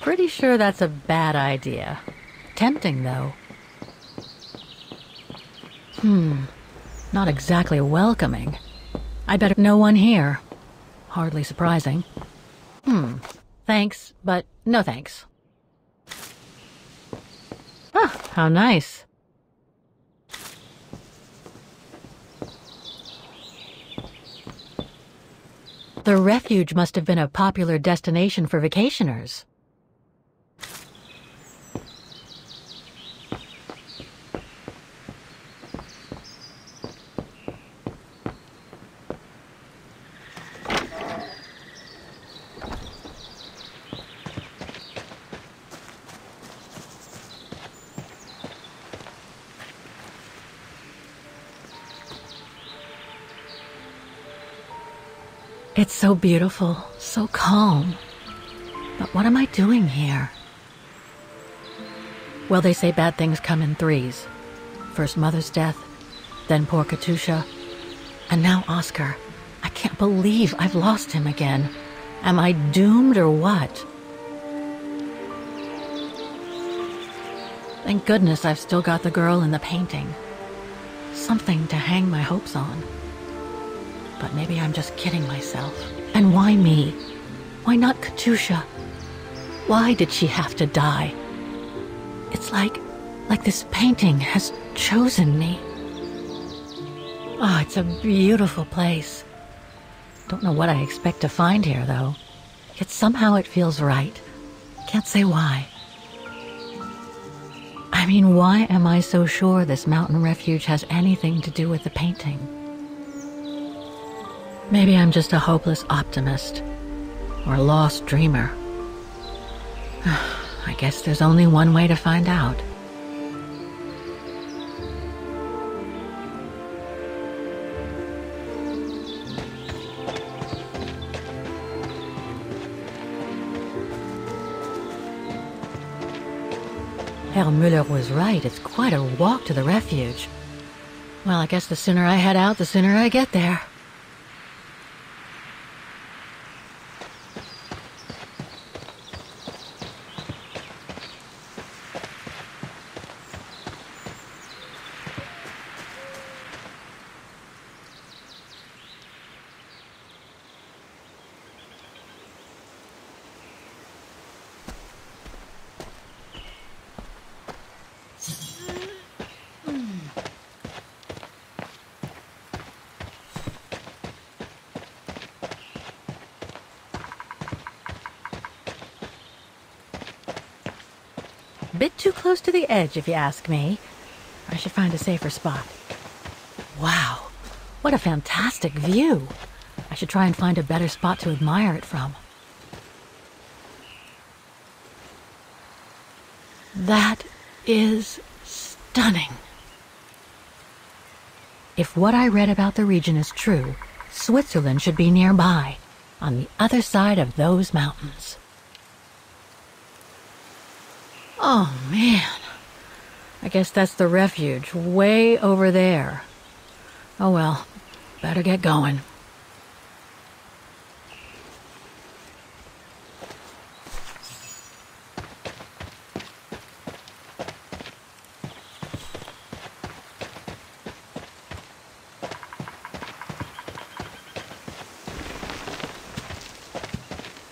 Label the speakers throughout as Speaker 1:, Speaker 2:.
Speaker 1: Pretty sure that's a bad idea. Tempting, though. Not exactly welcoming. I better... No one here. Hardly surprising. Thanks, but no thanks. Ah, how nice. The refuge must have been a popular destination for vacationers. It's so beautiful, so calm. But what am I doing here? Well, they say bad things come in threes. First Mother's death, then poor Katusha, and now Oscar. I can't believe I've lost him again. Am I doomed or what? Thank goodness I've still got the girl in the painting. Something to hang my hopes on. But maybe I'm just kidding myself. And why me? Why not Katusha? Why did she have to die? It's like this painting has chosen me. Oh, it's a beautiful place. Don't know what I expect to find here, though. Yet somehow it feels right. Can't say why. I mean, why am I so sure this mountain refuge has anything to do with the painting? Maybe I'm just a hopeless optimist, or a lost dreamer. I guess there's only one way to find out. Herr Müller was right, it's quite a walk to the refuge. Well, I guess the sooner I head out, the sooner I get there. Bit too close to the edge, if you ask me. I should find a safer spot. Wow, what a fantastic view. I should try and find a better spot to admire it from. That is stunning. If what I read about the region is true, Switzerland should be nearby, on the other side of those mountains. Oh, man. I guess that's the refuge, way over there. Oh well, better get going.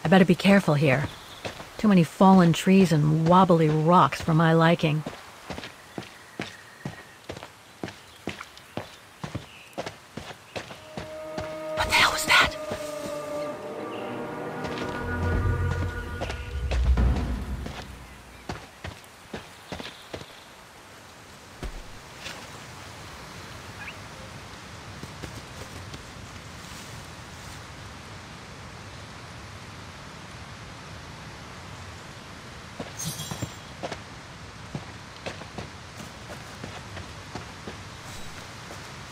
Speaker 1: I better be careful here. Too many fallen trees and wobbly rocks for my liking. What the hell was that?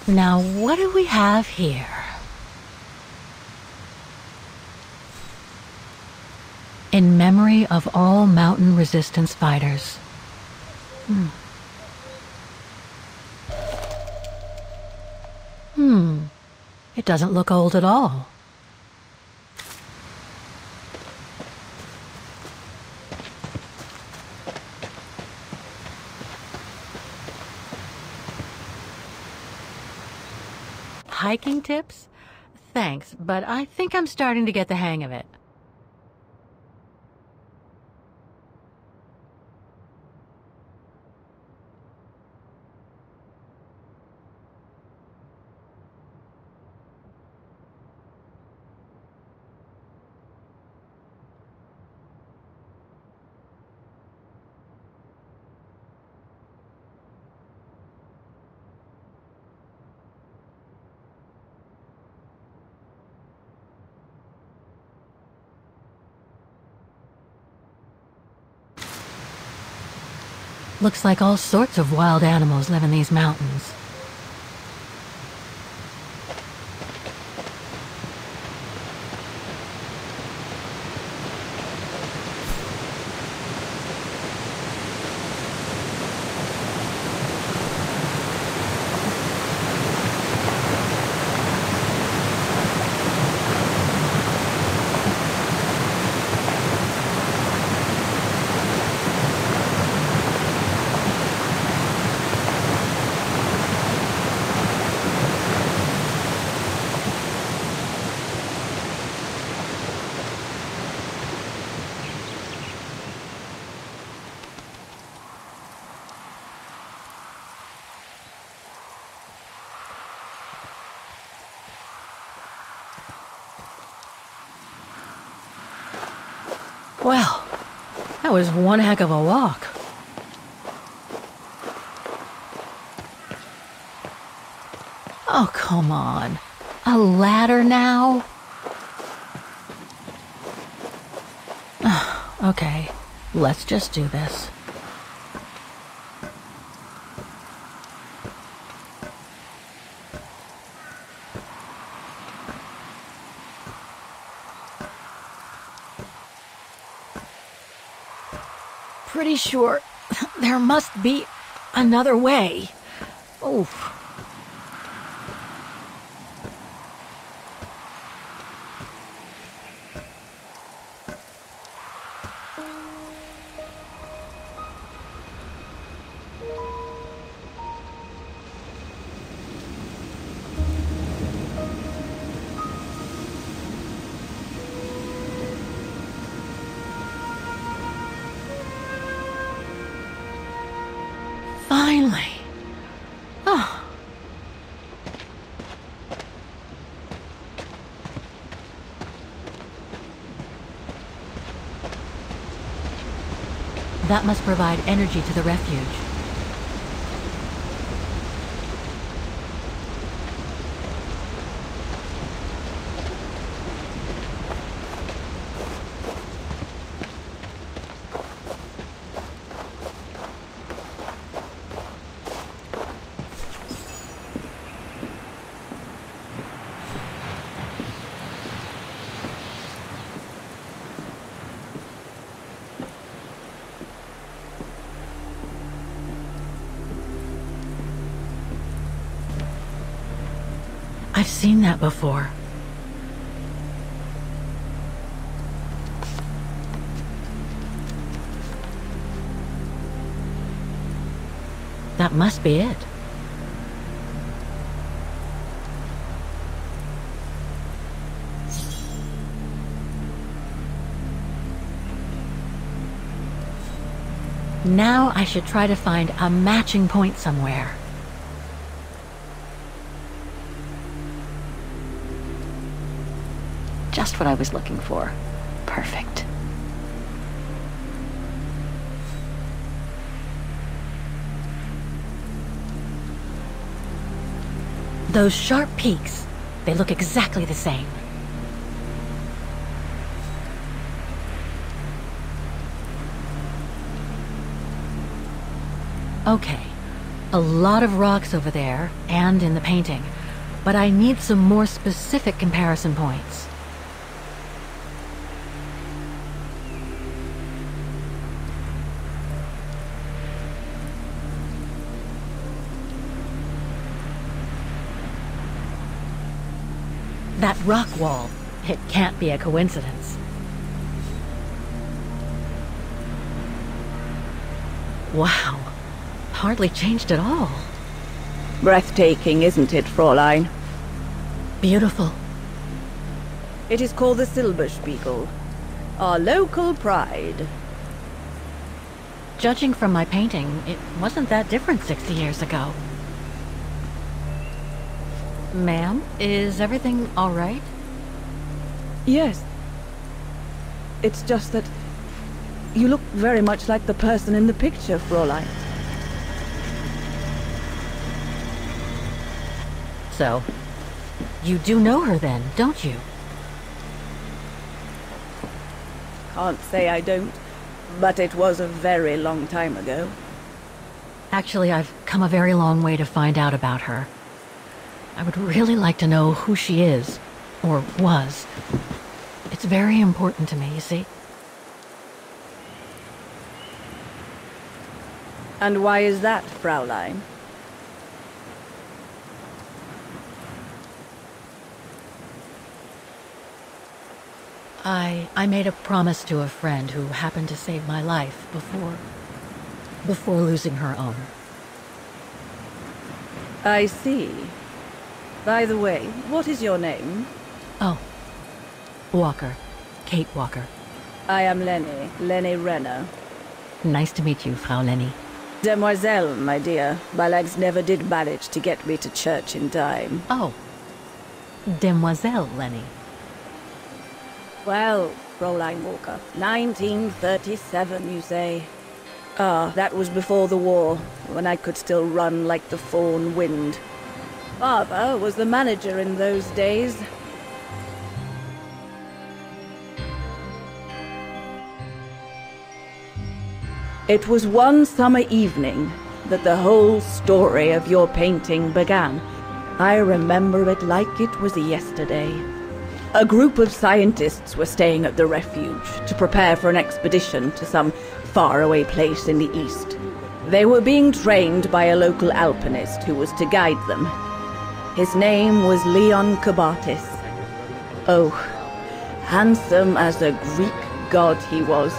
Speaker 1: Now, what do we have here? In memory of all mountain resistance fighters. It doesn't look old at all. hiking tips? Thanks, but I think I'm starting to get the hang of it. Looks like all sorts of wild animals live in these mountains. Well, that was one heck of a walk. Oh, come on. A ladder now? Okay, let's just do this. Pretty sure there must be another way. Oof. Finally. Oh. That must provide energy to the refuge. I've seen that before. That must be it. Now I should try to find a matching point somewhere. Just what I was looking for. Perfect. Those sharp peaks, they look exactly the same. Okay, a lot of rocks over there, and in the painting, but I need some more specific comparison points. That rock wall, it can't be a coincidence. Wow, hardly changed at all.
Speaker 2: Breathtaking, isn't it, Fräulein?
Speaker 1: Beautiful.
Speaker 2: It is called the Silberspiegel, our local pride.
Speaker 1: Judging from my painting, it wasn't that different 60 years ago. Ma'am, is everything all right?
Speaker 2: Yes. It's just that you look very much like the person in the picture, Fräulein.
Speaker 1: So, you do know her then, don't you?
Speaker 2: Can't say I don't, but it was a very long time ago.
Speaker 1: Actually, I've come a very long way to find out about her. I would really like to know who she is, or was. It's very important to me, you see.
Speaker 2: And why is that, Fräulein?
Speaker 1: I made a promise to a friend who happened to save my life before losing her own.
Speaker 2: I see. By the way, what is your name?
Speaker 1: Oh, Walker. Kate Walker.
Speaker 2: I am Lenny Renner.
Speaker 1: Nice to meet you, Frau Lenny.
Speaker 2: Demoiselle, my dear. My legs never did manage to get me to church in time.
Speaker 1: Oh, Demoiselle Lenny.
Speaker 2: Well, Fräulein Walker, 1937, you say? Ah, that was before the war, when I could still run like the fawn wind. Father was the manager in those days. It was one summer evening that the whole story of your painting began. I remember it like it was yesterday. A group of scientists were staying at the refuge to prepare for an expedition to some faraway place in the east. They were being trained by a local alpinist who was to guide them. His name was Leon Kabatis. Oh, handsome as a Greek god he was,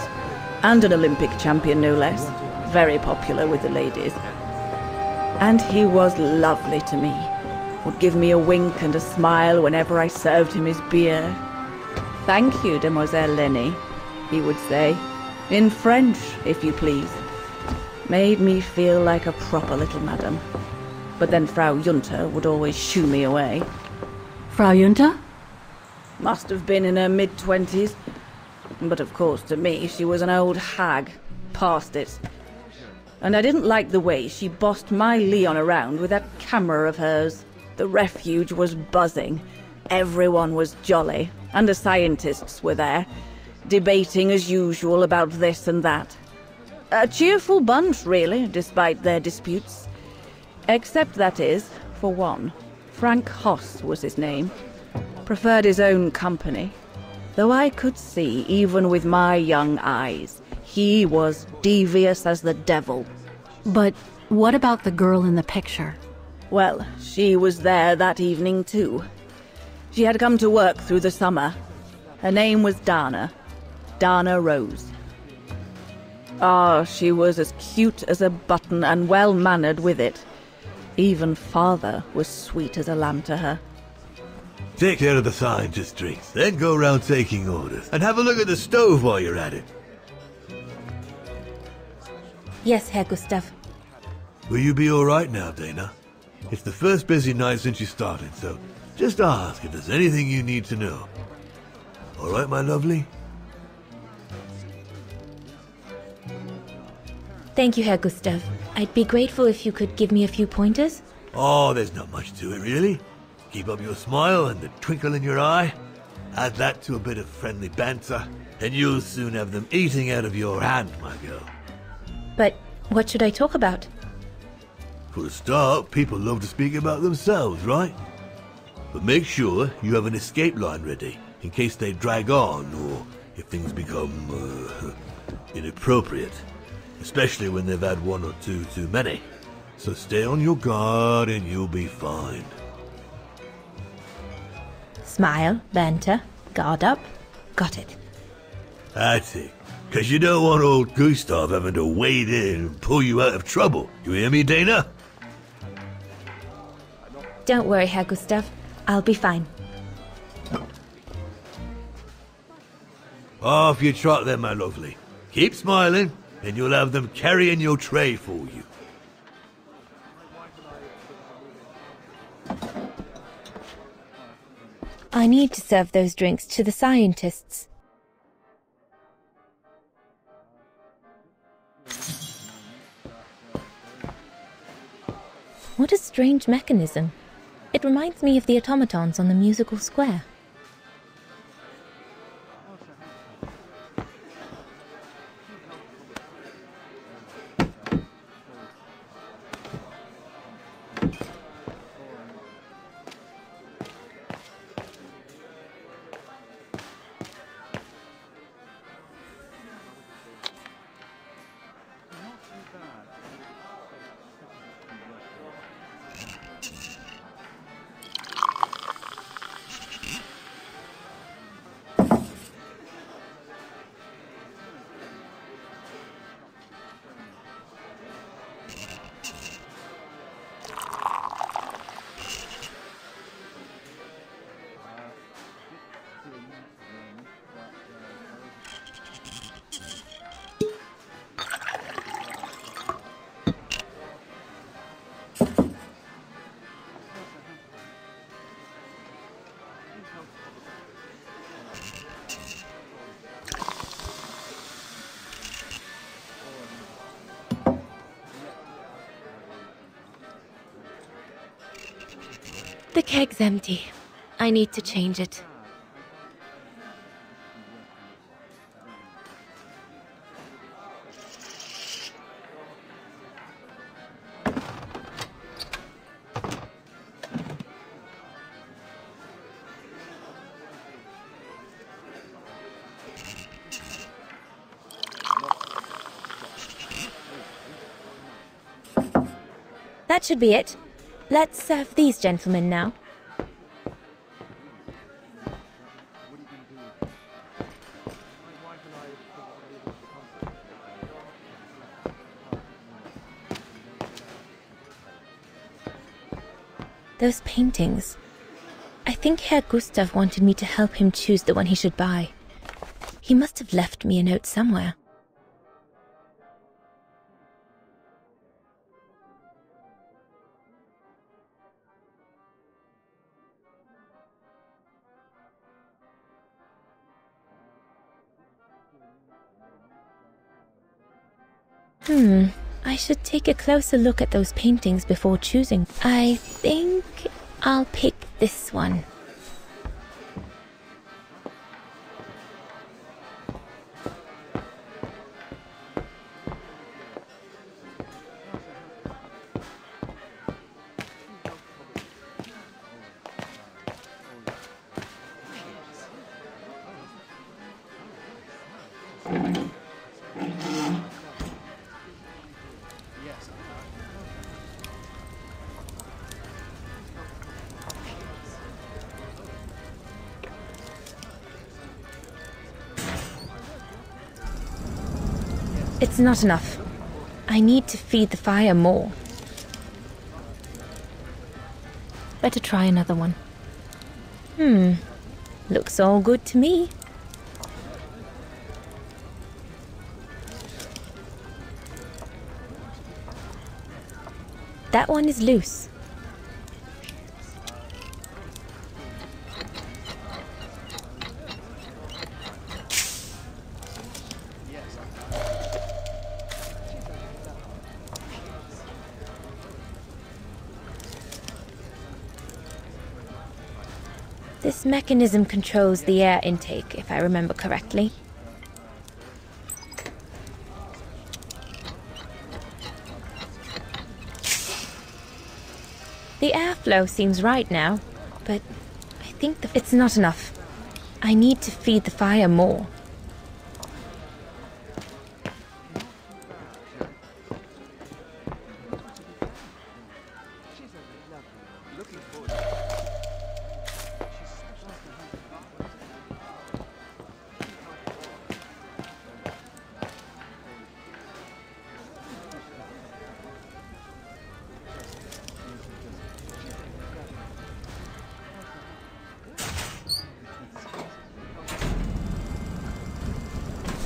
Speaker 2: and an Olympic champion no less, very popular with the ladies. And he was lovely to me. Would give me a wink and a smile whenever I served him his beer. "Thank you, Demoiselle Lenny," he would say, in French, if you please. Made me feel like a proper little madam. But then Frau Junta would always shoo me away.
Speaker 1: Frau Junta?
Speaker 2: Must have been in her mid-20s. But of course, to me, she was an old hag. Past it. And I didn't like the way she bossed my Leon around with that camera of hers. The refuge was buzzing. Everyone was jolly. And the scientists were there, debating as usual about this and that. A cheerful bunch, really, despite their disputes. Except, that is, for one. Frank Hoss was his name. Preferred his own company. Though I could see, even with my young eyes, he was devious as the devil.
Speaker 1: But what about the girl in the picture?
Speaker 2: Well, she was there that evening too. She had come to work through the summer. Her name was Dana Roze. Ah, she was as cute as a button and well-mannered with it. Even father was sweet as a lamb to her.
Speaker 3: Take care of the scientist drinks, then go round taking orders. And have a look at the stove while you're at it.
Speaker 4: Yes, Herr Gustav.
Speaker 3: Will you be all right now, Dana? It's the first busy night since you started, so just ask if there's anything you need to know. All right, my lovely?
Speaker 4: Thank you, Herr Gustav. I'd be grateful if you could give me a few pointers.
Speaker 3: Oh, there's not much to it, really. Keep up your smile and the twinkle in your eye. Add that to a bit of friendly banter, and you'll soon have them eating out of your hand, my girl.
Speaker 4: But what should I talk about?
Speaker 3: For a start, people love to speak about themselves, right? But make sure you have an escape line ready, in case they drag on, or if things become, inappropriate. Especially when they've had one or two too many. So stay on your guard and you'll be fine.
Speaker 4: Smile, banter, guard up. Got it.
Speaker 3: That's it. Because you don't want old Gustav having to wade in and pull you out of trouble. You hear me, Dana?
Speaker 4: Don't worry, Herr Gustav. I'll be fine.
Speaker 3: Off you trot then, my lovely. Keep smiling, and you'll have them carrying your tray for you.
Speaker 4: I need to serve those drinks to the scientists. What a strange mechanism. It reminds me of the automatons on the musical square. The keg's empty. I need to change it. That should be it. Let's serve these gentlemen now. Those paintings. I think Herr Gustav wanted me to help him choose the one he should buy. He must have left me a note somewhere. I should take a closer look at those paintings before choosing. I think I'll pick this one. It's not enough. I need to feed the fire more. Better try another one. Looks all good to me. That one is loose. This mechanism controls the air intake, if I remember correctly. The airflow seems right now, but I think it's not enough. I need to feed the fire more.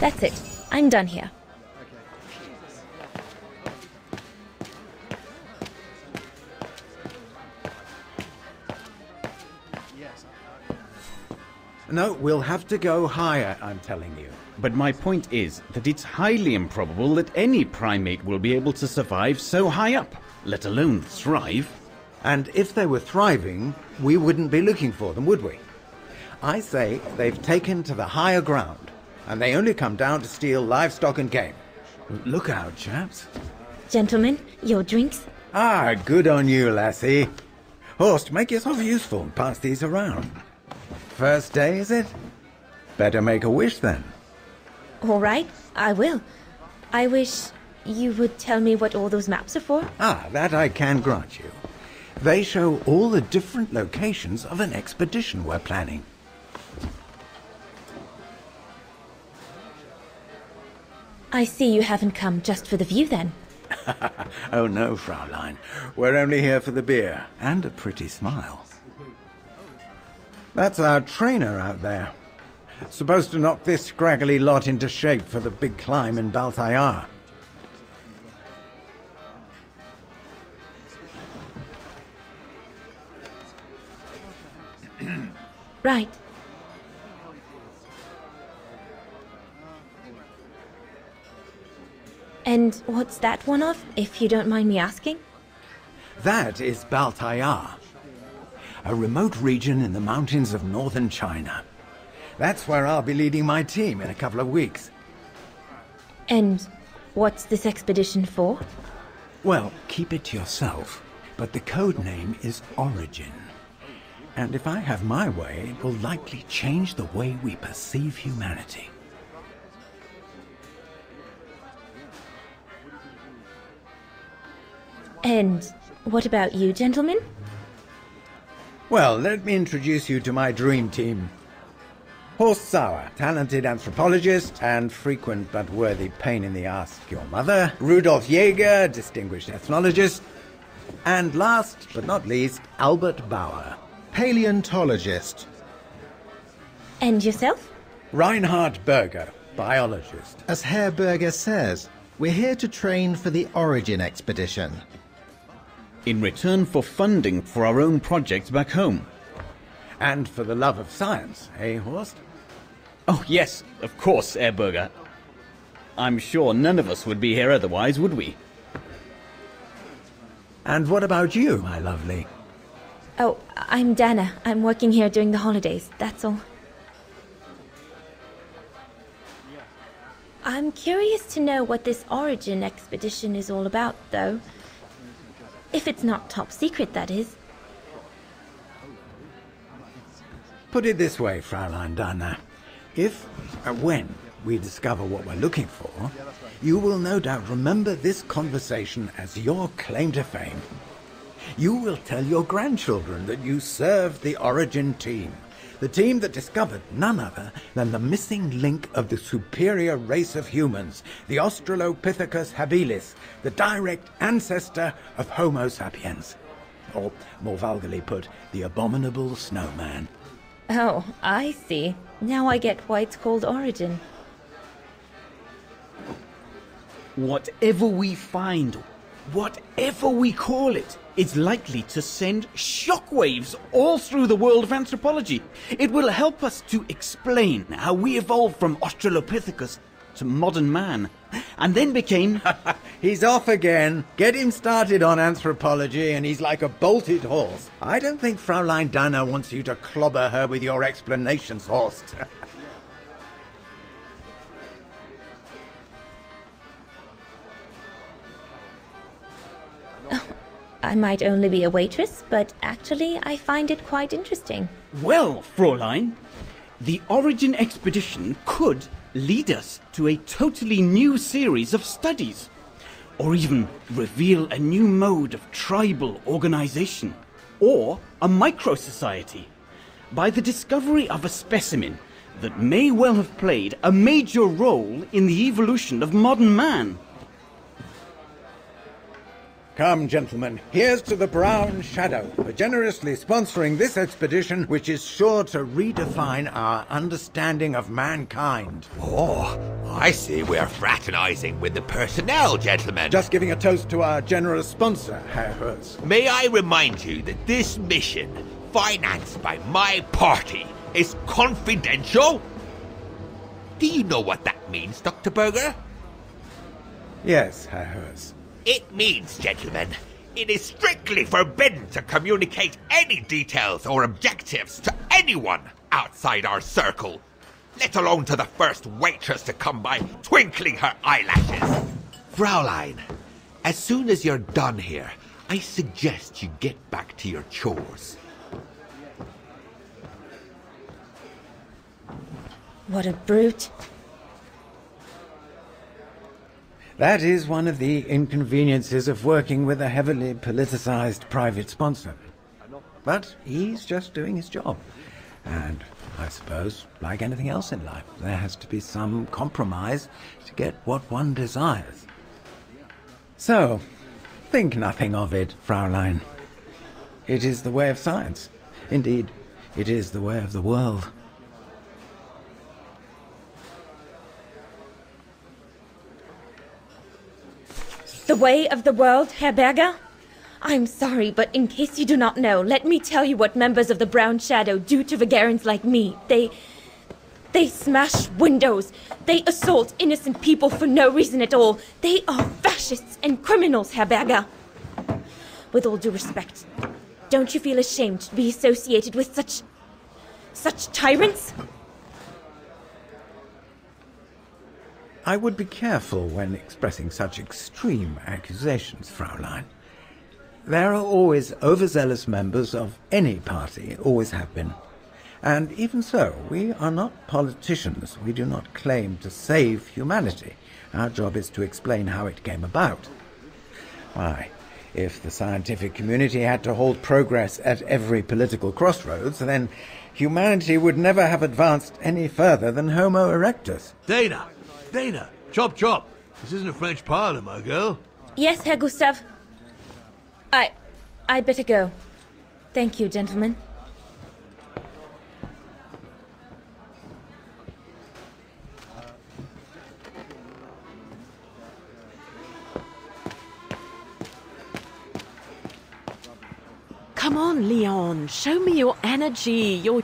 Speaker 4: That's it. I'm done here.
Speaker 5: No, we'll have to go higher, I'm telling you.
Speaker 6: But my point is that it's highly improbable that any primate will be able to survive so high up, let alone thrive.
Speaker 5: And if they were thriving, we wouldn't be looking for them, would we? I say they've taken to the higher ground, and they only come down to steal livestock and game. Look out, chaps.
Speaker 4: Gentlemen, your drinks?
Speaker 5: Ah, good on you, lassie. Horst, make yourself useful and pass these around. First day, is it? Better make a wish, then.
Speaker 4: All right, I will. I wish you would tell me what all those maps are for.
Speaker 5: Ah, that I can grant you. They show all the different locations of an expedition we're planning.
Speaker 4: I see you haven't come just for the view, then.
Speaker 5: Oh, no, Fraulein. We're only here for the beer and a pretty smile. That's our trainer out there. Supposed to knock this scraggly lot into shape for the big climb in Baltayar.
Speaker 4: Right. And what's that one of, if you don't mind me asking?
Speaker 5: That is Baltayar, a remote region in the mountains of northern China. That's where I'll be leading my team in a couple of weeks.
Speaker 4: And what's this expedition for?
Speaker 5: Well, keep it to yourself, but the code name is Origin. And if I have my way, it will likely change the way we perceive humanity.
Speaker 4: And what about you, gentlemen?
Speaker 5: Well, let me introduce you to my dream team. Horst Sauer, talented anthropologist and frequent but worthy pain in the ass your mother. Rudolf Jäger, distinguished ethnologist. And last but not least, Albert Bauer,
Speaker 7: paleontologist.
Speaker 4: And yourself?
Speaker 5: Reinhard Berger, biologist.
Speaker 7: As Herr Berger says, we're here to train for the Origin expedition.
Speaker 6: In return for funding for our own projects back home.
Speaker 5: And for the love of science, eh, Horst?
Speaker 6: Oh yes, of course, Herr Berger. I'm sure none of us would be here otherwise, would we?
Speaker 5: And what about you, my lovely?
Speaker 4: Oh, I'm Dana. I'm working here during the holidays, that's all. I'm curious to know what this Origin expedition is all about, though. If it's not top secret, that is.
Speaker 5: Put it this way, Fraulein Dana. If, when, we discover what we're looking for, you will no doubt remember this conversation as your claim to fame. You will tell your grandchildren that you served the Origin team, the team that discovered none other than the missing link of the superior race of humans, the Australopithecus habilis, the direct ancestor of Homo sapiens. Or, more vulgarly put, the abominable snowman.
Speaker 4: Oh, I see. Now I get why it's called Origin.
Speaker 6: Whatever we find, whatever we call it, is likely to send shockwaves all through the world of anthropology. It will help us to explain how we evolved from Australopithecus to modern man, and then became...
Speaker 5: He's off again. Get him started on anthropology and he's like a bolted horse. I don't think Fraulein Dana wants you to clobber her with your explanations, Horst.
Speaker 4: I might only be a waitress, but actually I find it quite interesting.
Speaker 6: Well, Fräulein, the Origin expedition could lead us to a totally new series of studies, or even reveal a new mode of tribal organization, or a micro-society, by the discovery of a specimen that may well have played a major role in the evolution of modern man.
Speaker 5: Come, gentlemen, here's to the Brown Shadow for generously sponsoring this expedition, which is sure to redefine our understanding of mankind.
Speaker 8: Oh, I see we're fraternizing with the personnel, gentlemen.
Speaker 5: Just giving a toast to our generous sponsor, Herr Roze.
Speaker 8: May I remind you that this mission, financed by my party, is confidential? Do you know what that means, Dr. Berger?
Speaker 5: Yes, Herr Roze.
Speaker 8: It means, gentlemen, it is strictly forbidden to communicate any details or objectives to anyone outside our circle, let alone to the first waitress to come by twinkling her eyelashes. Fraulein, as soon as you're done here, I suggest you get back to your chores.
Speaker 4: What a brute.
Speaker 5: That is one of the inconveniences of working with a heavily politicized private sponsor. But he's just doing his job. And I suppose, like anything else in life, there has to be some compromise to get what one desires. So, think nothing of it, Fraulein. It is the way of science. Indeed, it is the way of the world.
Speaker 4: The way of the world, Herr Berger? I'm sorry, but in case you do not know, let me tell you what members of the Brown Shadow do to Vagarans like me. They smash windows. They assault innocent people for no reason at all. They are fascists and criminals, Herr Berger. With all due respect, don't you feel ashamed to be associated with such tyrants?
Speaker 5: I would be careful when expressing such extreme accusations, Fraulein. There are always overzealous members of any party, always have been. And even so, we are not politicians. We do not claim to save humanity. Our job is to explain how it came about. Why, if the scientific community had to halt progress at every political crossroads, then humanity would never have advanced any further than Homo erectus.
Speaker 3: Dana, chop chop. This isn't a French parlor, my girl.
Speaker 4: Yes, Herr Gustav. I'd better go. Thank you, gentlemen.
Speaker 1: Come on, Leon. Show me your energy, your...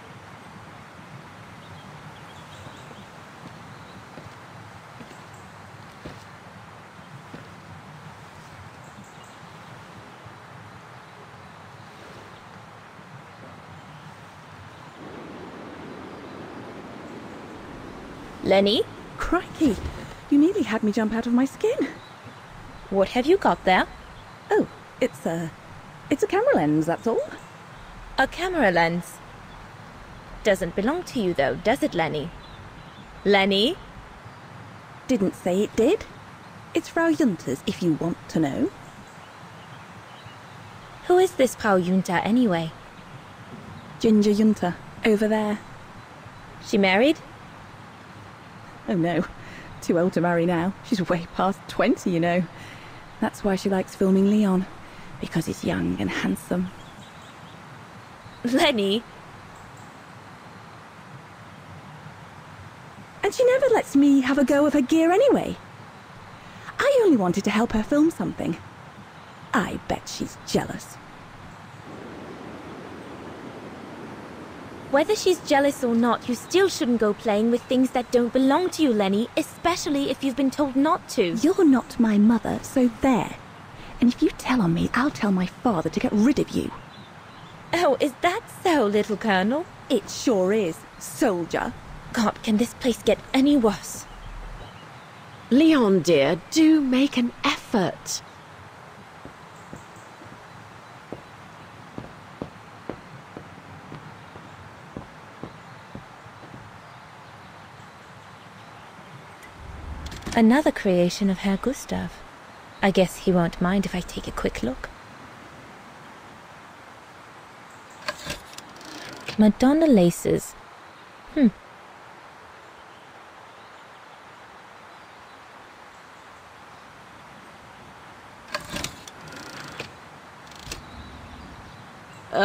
Speaker 4: Lenny,
Speaker 2: Crikey, you nearly had me jump out of my skin.
Speaker 4: what have you got there?
Speaker 2: Oh, it's a camera lens, that's all.
Speaker 4: A camera lens. Doesn't belong to you, though, does it, Lenny? Lenny?
Speaker 2: Didn't say it did. It's Frau Junter's, if you want to know.
Speaker 4: Who is this Frau Junter, anyway?
Speaker 2: Ginger Junter, over there.
Speaker 4: She married?
Speaker 2: Oh no, too old to marry now. She's way past 20, you know. That's why she likes filming Leon, because he's young and handsome.
Speaker 4: Lenny?
Speaker 2: And she never lets me have a go of her gear anyway. I only wanted to help her film something. I bet she's jealous.
Speaker 4: Whether she's jealous or not, you still shouldn't go playing with things that don't belong to you, Lenny, especially if you've been told not to.
Speaker 2: You're not my mother, so there. And if you tell on me, I'll tell my father to get rid of you.
Speaker 4: Oh, is that so, little Colonel?
Speaker 2: It sure is, soldier.
Speaker 4: God, can this place get any worse?
Speaker 1: Leon, dear, do make an effort.
Speaker 4: Another creation of Herr Gustav. I guess he won't mind if I take a quick look. Madonna laces.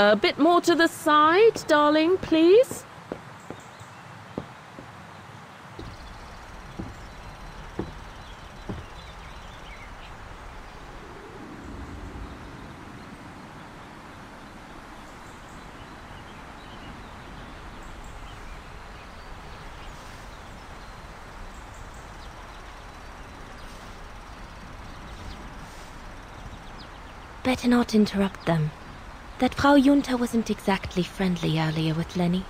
Speaker 9: A bit more to the side, darling, please.
Speaker 4: Better not interrupt them. That Frau Junta wasn't exactly friendly earlier with Lenny.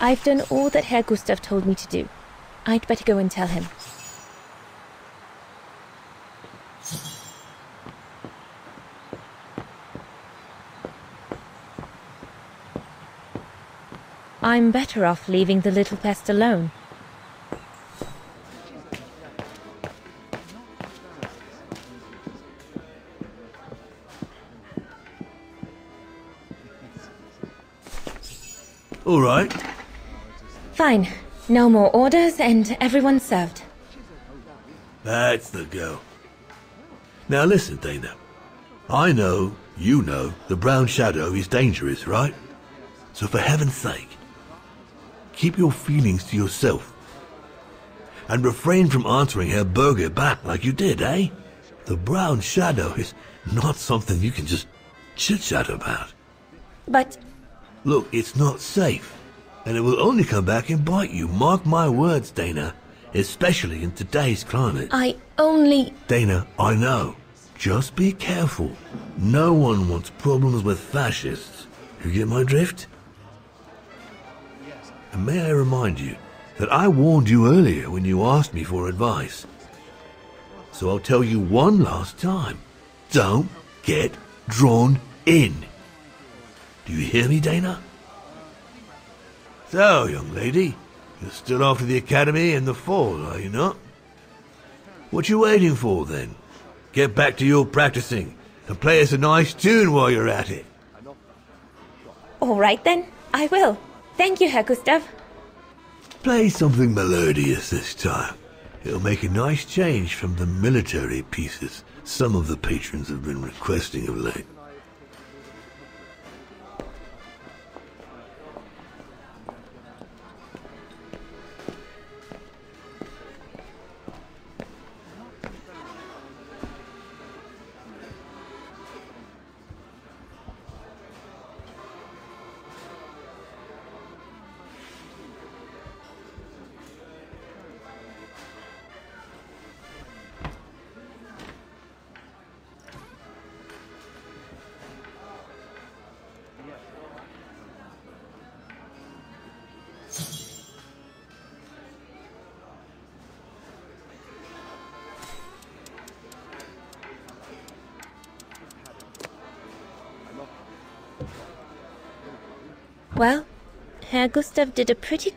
Speaker 4: I've done all that Herr Gustav told me to do. I'd better go and tell him. I'm better off leaving the little pest alone.
Speaker 3: All right.
Speaker 4: Fine. No more orders and everyone's served.
Speaker 3: That's the go. Now listen, Dana. I know, you know, the brown shadow is dangerous, right? So for heaven's sake, keep your feelings to yourself. And refrain from answering Herr Berger back like you did, eh? The brown shadow is not something you can just chit-chat about.
Speaker 4: But...
Speaker 3: Look, it's not safe. And it will only come back and bite you. Mark my words, Dana. Especially in today's climate.
Speaker 4: I only...
Speaker 3: Dana, I know. Just be careful. No one wants problems with fascists. You get my drift? And may I remind you that I warned you earlier when you asked me for advice. So I'll tell you one last time. Don't get drawn in. Do you hear me, Dana? So, young lady, you're still off to the academy in the fall, are you not? What you waiting for, then? Get back to your practicing and play us a nice tune while you're at it.
Speaker 4: All right, then. I will. Thank you, Herr Gustav.
Speaker 3: Play something melodious this time. It'll make a nice change from the military pieces some of the patrons have been requesting of late.
Speaker 4: Well, Herr Gustav did a pretty...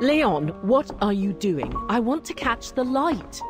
Speaker 9: Leon, what are you doing? I want to catch the light.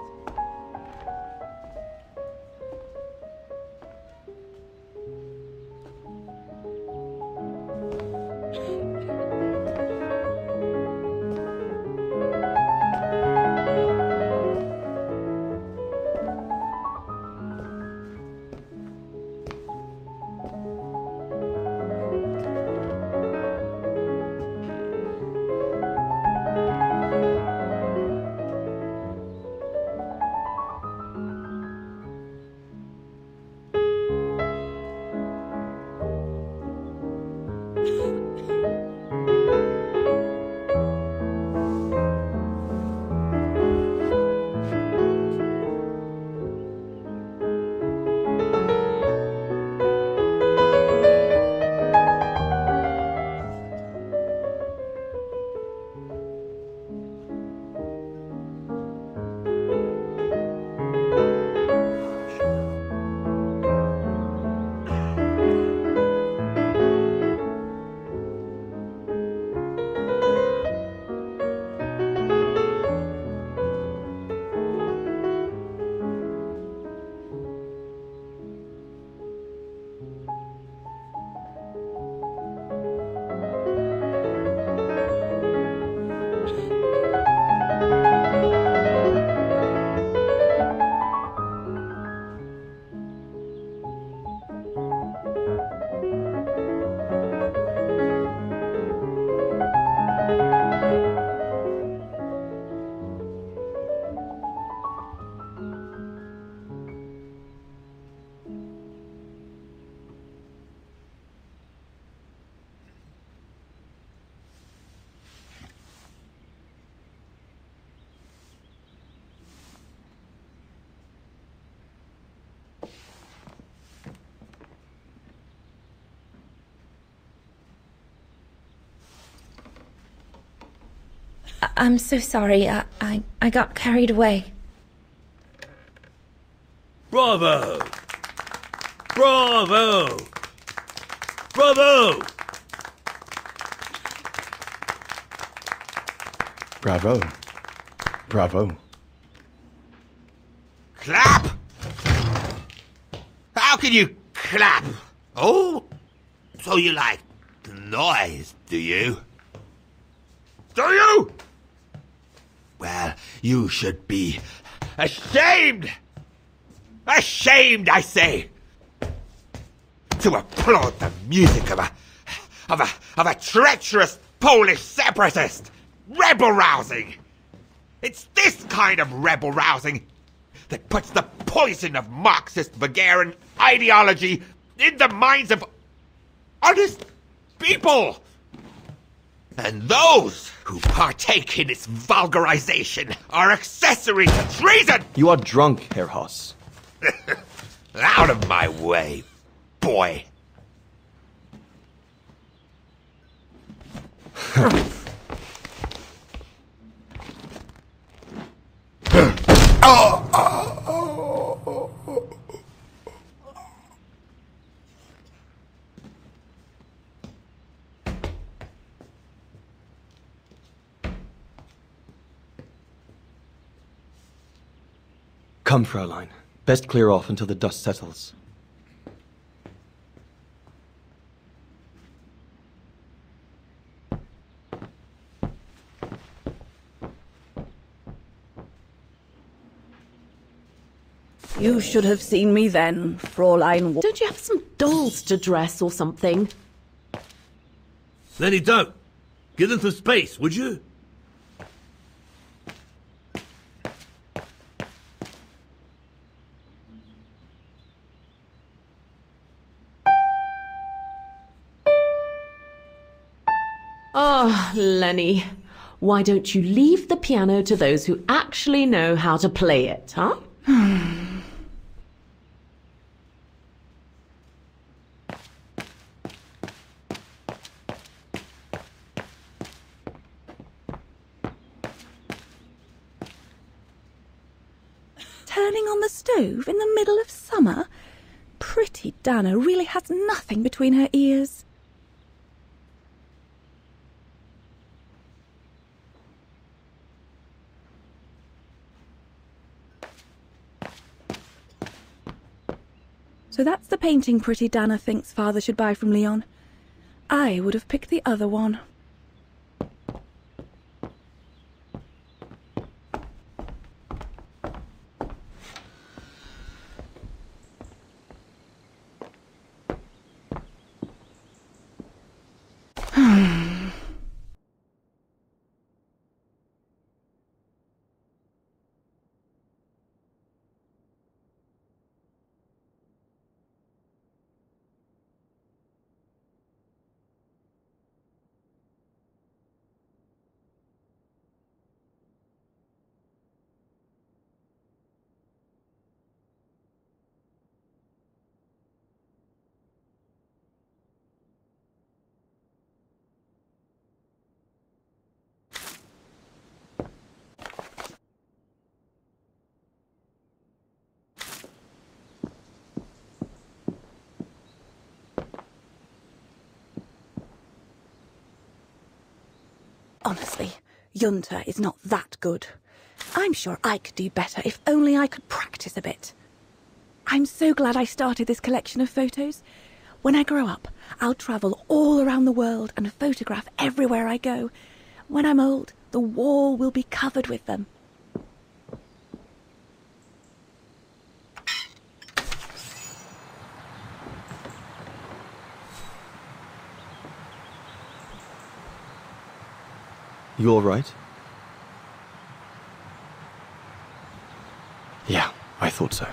Speaker 4: I'm so sorry. I got carried away.
Speaker 3: Bravo! Bravo! Bravo!
Speaker 10: Bravo. Bravo.
Speaker 8: Clap! How can you clap? Oh, so you like the noise, do you? Do you? Well, you should be ashamed! Ashamed, I say! To applaud the music of a treacherous Polish separatist! Rebel-rousing! It's this kind of rebel-rousing that puts the poison of Marxist Wagnerian ideology in the minds of honest people! And those who partake in its vulgarization are accessory to treason!
Speaker 10: You are drunk, Herr Hoss.
Speaker 8: Out of my way, boy.
Speaker 10: Come, Fräulein. Best clear off until the dust settles.
Speaker 2: You should have seen me then, Fräulein.
Speaker 9: Don't you have some dolls to dress or something?
Speaker 3: Lenny, don't. Give them some space, would you?
Speaker 9: Oh, Lenny. Why don't you leave the piano to those who actually know how to play it, huh?
Speaker 2: Turning on the stove in the middle of summer? Pretty Dana really has nothing between her ears. So that's the painting pretty Dana thinks father should buy from Leon. I would have picked the other one. Honestly, Junta is not that good. I'm sure I could do better if only I could practice a bit. I'm so glad I started this collection of photos. When I grow up, I'll travel all around the world and photograph everywhere I go. When I'm old, the wall will be covered with them.
Speaker 10: You all right? Yeah, I thought so.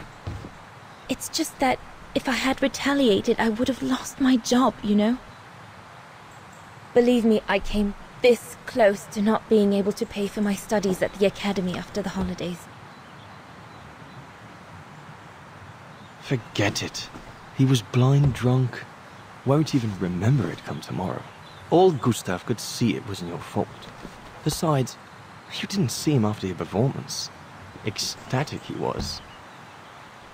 Speaker 4: It's just that if I had retaliated, I would have lost my job, you know? Believe me, I came this close to not being able to pay for my studies at the academy after the holidays.
Speaker 10: Forget it. He was blind drunk. Won't even remember it come tomorrow. Old Gustav could see it wasn't your fault. Besides, you didn't see him after your performance. Ecstatic he was.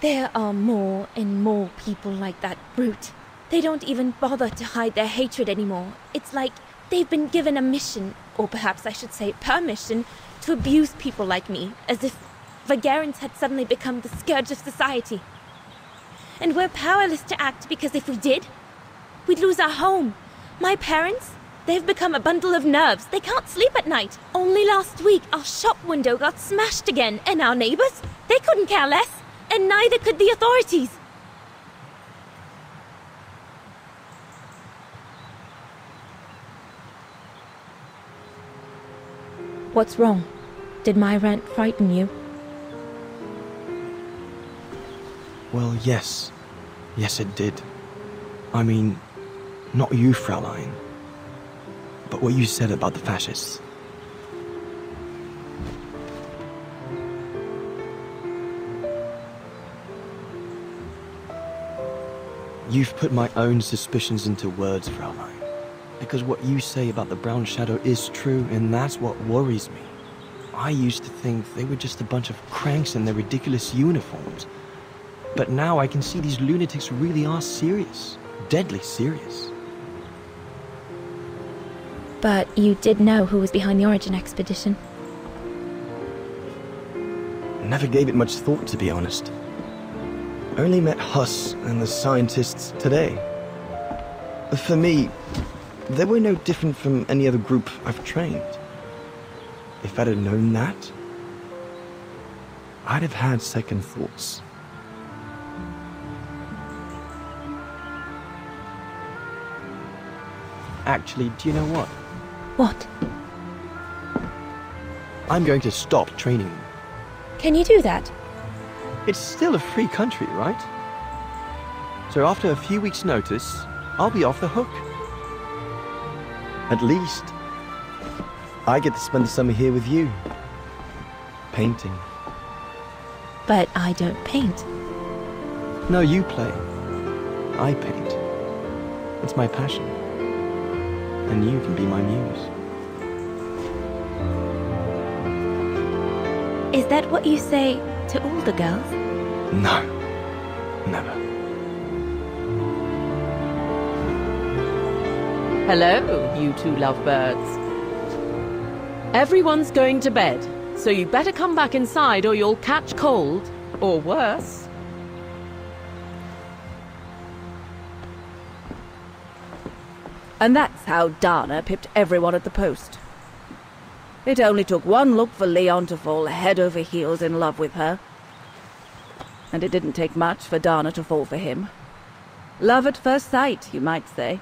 Speaker 4: There are more and more people like that brute. They don't even bother to hide their hatred anymore. It's like they've been given a mission, or perhaps I should say permission, to abuse people like me, as if Vagarans had suddenly become the scourge of society. And we're powerless to act because if we did, we'd lose our home. My parents, they've become a bundle of nerves. They can't sleep at night. Only last week, our shop window got smashed again, and our neighbors, they couldn't care less, and neither could the authorities. What's wrong? Did my rant frighten you?
Speaker 10: Well, yes. Yes, it did. I mean, not you, Fraulein. But what you said about the fascists. You've put my own suspicions into words, Fraulein. Because what you say about the Brown Shadow is true, and that's what worries me. I used to think they were just a bunch of cranks in their ridiculous uniforms. But now I can see these lunatics really are serious. Deadly serious.
Speaker 4: But you did know who was behind the Origin expedition?
Speaker 10: Never gave it much thought, to be honest. Only met Huss and the scientists today. For me, they were no different from any other group I've trained. If I'd have known that, I'd have had second thoughts. Actually, do you know what?
Speaker 4: What?
Speaker 10: I'm going to stop training them.
Speaker 4: Can you do that?
Speaker 10: It's still a free country, right? So after a few weeks' notice, I'll be off the hook. At least, I get to spend the summer here with you. Painting.
Speaker 4: But I don't paint.
Speaker 10: No, you play. I paint. It's my passion. And you can be my muse.
Speaker 4: Is that what you say to all the girls?
Speaker 10: No. Never.
Speaker 9: Hello, you two lovebirds. Everyone's going to bed, so you better come back inside or you'll catch cold, or worse.
Speaker 2: And that's how Dana pipped everyone at the post. It only took one look for Leon to fall head over heels in love with her. And it didn't take much for Dana to fall for him. Love at first sight, you might say.